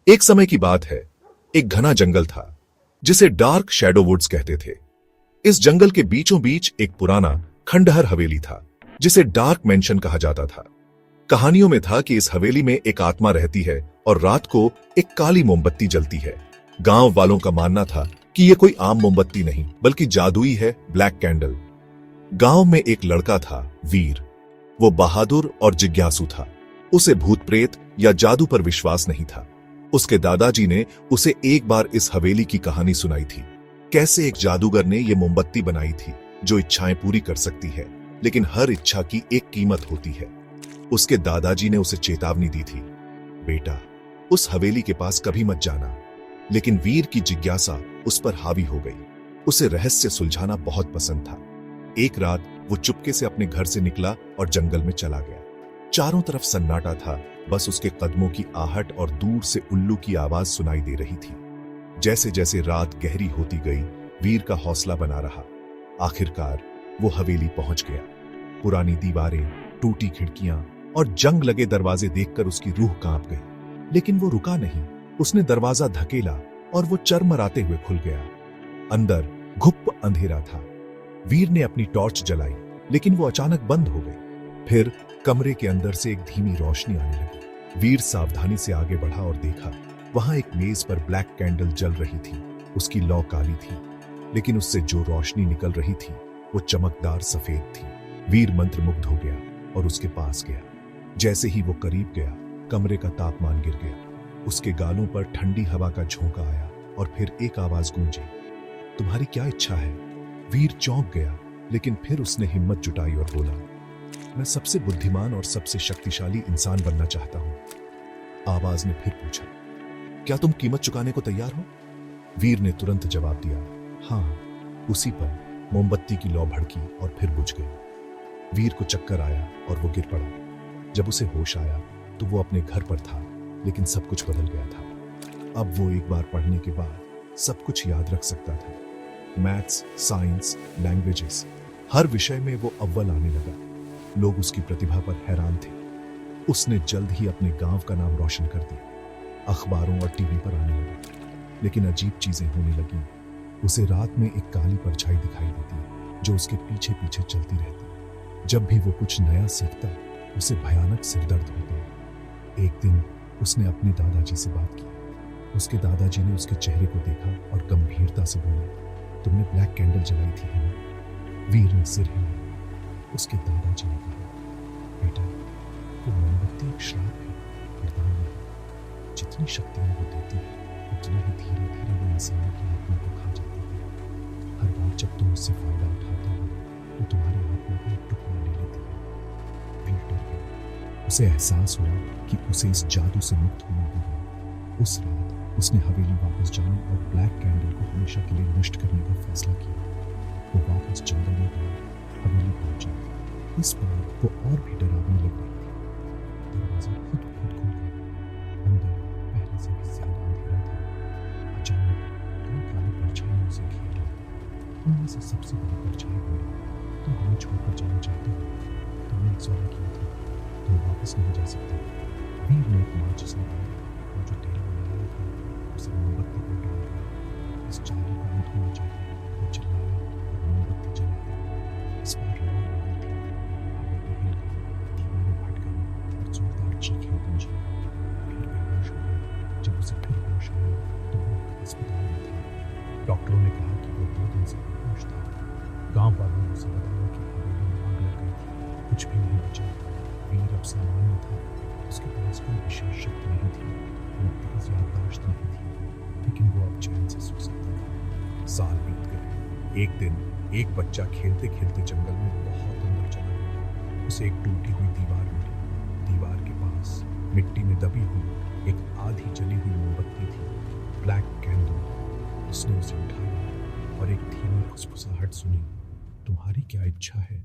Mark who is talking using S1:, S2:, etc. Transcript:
S1: एक समय की बात है, एक घना जंगल था जिसे डार्क शैडो वुड्स कहते थे। इस जंगल के बीचों बीच एक पुराना खंडहर हवेली था जिसे डार्क मैंशन कहा जाता था। कहानियों में था कि इस हवेली में एक आत्मा रहती है और रात को एक काली मोमबत्ती जलती है। गांव वालों का मानना था कि यह कोई आम मोमबत्ती नहीं बल्कि जादुई है, ब्लैक कैंडल। गांव में एक लड़का था, वीर। वो बहादुर और जिज्ञासु था। उसे भूत प्रेत या जादू पर विश्वास नहीं था। उसके दादाजी ने उसे एक बार इस हवेली की कहानी सुनाई थी, कैसे एक जादूगर ने यह मोमबत्ती बनाई थी जो इच्छाएं पूरी कर सकती है, लेकिन हर इच्छा की एक कीमत होती है। उसके दादाजी ने उसे चेतावनी दी थी, बेटा उस हवेली के पास कभी मत जाना। लेकिन वीर की जिज्ञासा उस पर हावी हो गई। उसे रहस्य सुलझाना बहुत पसंद था। एक रात वो चुपके से अपने घर से निकला और जंगल में चला गया। चारों तरफ सन्नाटा था, बस उसके कदमों की आहट और दूर से उल्लू की आवाज सुनाई दे रही थी। जैसे जैसे रात गहरी होती गई, वीर का हौसला बना रहा। आखिरकार वो हवेली पहुंच गया। पुरानी दीवारें, टूटी खिड़कियां और जंग लगे दरवाजे देखकर उसकी रूह कांप गई। लेकिन वो रुका नहीं। उसने दरवाजा धकेला और वो चरमराते हुए खुल गया। अंदर घुप अंधेरा था। वीर ने अपनी टॉर्च जलाई, लेकिन वो अचानक बंद हो गई। फिर कमरे के अंदर से एक धीमी रोशनी आने लगी। वीर सावधानी से आगे बढ़ा और देखा, वहां एक मेज पर ब्लैक कैंडल जल रही थी। उसकी लौ काली थी, लेकिन उससे जो रोशनी निकल रही थी वो चमकदार सफेद थी। वीर मंत्रमुग्ध हो गया और उसके पास गया। जैसे ही वो करीब गया, कमरे का तापमान गिर गया। उसके गालों पर ठंडी हवा का झोंका आया और फिर एक आवाज गूंजी, तुम्हारी क्या इच्छा है? वीर चौंक गया, लेकिन फिर उसने हिम्मत जुटाई और बोला, मैं सबसे बुद्धिमान और सबसे शक्तिशाली इंसान बनना चाहता हूं। आवाज ने फिर पूछा, क्या तुम कीमत चुकाने को तैयार हो? वीर ने तुरंत जवाब दिया, हाँ। उसी पर मोमबत्ती की लौ भड़की और फिर बुझ गई। वीर को चक्कर आया और वो गिर पड़ा। जब उसे होश आया तो वो अपने घर पर था, लेकिन सब कुछ बदल गया था। अब वो एक बार पढ़ने के बाद सब कुछ याद रख सकता था। मैथ्स, साइंस, लैंग्वेजेस, हर विषय में वो अव्वल आने लगा। लोग उसकी प्रतिभा पर हैरान थे। उसने जल्द ही अपने गांव का नाम रोशन कर दिया। अखबारों और टीवी पर आने लगा। लेकिन अजीब चीजें होने लगी। उसे रात में एक काली परछाई दिखाई देती जो उसके पीछे पीछे चलती रहती। जब भी वो कुछ नया सीखता, उसे भयानक सिरदर्द होता। एक दिन उसने अपने दादाजी से बात की। उसके दादाजी ने उसके चेहरे को देखा और गंभीरता से बोले, तुमने ब्लैक कैंडल जलाई थी है ना? वीर ने सिर हिलाया। उसके दादाजी ने कहा, बेटा वो मोमबत्ती एक श्राप है, वरदान नहीं। जितनी शक्तियां वो देती है, उतना ही धीरे धीरे वो इंसान की आत्मा को खा जाती है। हर बार जब तुम उससे फायदा उठाते हो, वो तुम्हारी आत्मा का एक टुकड़ा ले लेती है। वीर डर गया। उसे एहसास हुआ कि उसे इस जादू से मुक्त होना होगा। उस रात उसने हवेली वापस जाने और ब्लैक कैंडल को हमेशा के लिए नष्ट करने का फैसला किया। वो वापस जंगल में गया, हवेली पहुंचा। इस बार वो और भी डरावनी लग रही थी। दरवाजा खुद खुल गया। अंदर पहले से भी ज्यादा अंधेरा था। अचानक कई काली परछाइयां उसे घेर ली। उनमें से सबसे बड़ी परछाई बोली, तुम हमें छोड़कर जाना चाहते हो? तुमने एक सौदा किया था, तुम वापस नहीं जा सकते। वीर ने एक माचिस निकाली और जो तेल बनाया था उसे मोमबत्ती पर डाल दिया। इस चाली का अंत होना चाहिए, वो चिल्लाया और मोमबत्ती जला दी। इस बार लौ लगी थी, हवा हिल गई, दीवारें फट गई और जोरदार चीखें गूंजी। फिर बेहोश हो गया। जब उसे फिर होश आया तो वो अस्पताल में था। डॉक्टरों ने कहा कि वो 2 दिन से बेहोश था। गांव वालों ने उसे बताया कि हवेली में आग लग गई थी, कुछ भी नहीं बचा। वीर अब सामान्य था। उसके पास कोई विशेष शक्ति नहीं थी, वो तेज याददाश्त नहीं थी, लेकिन वो अब चैन से सो सकता था। साल बीत गए। एक दिन एक बच्चा खेलते खेलते जंगल में बहुत अंदर चला गया। उसे एक टूटी हुई दीवार मिली। दीवार के पास मिट्टी में दबी हुई एक आधी जली हुई मोमबत्ती थी, ब्लैक कैंडल। उसने उसे उठाया और एक धीमी फुसफुसाहट सुनी, तुम्हारी क्या इच्छा है?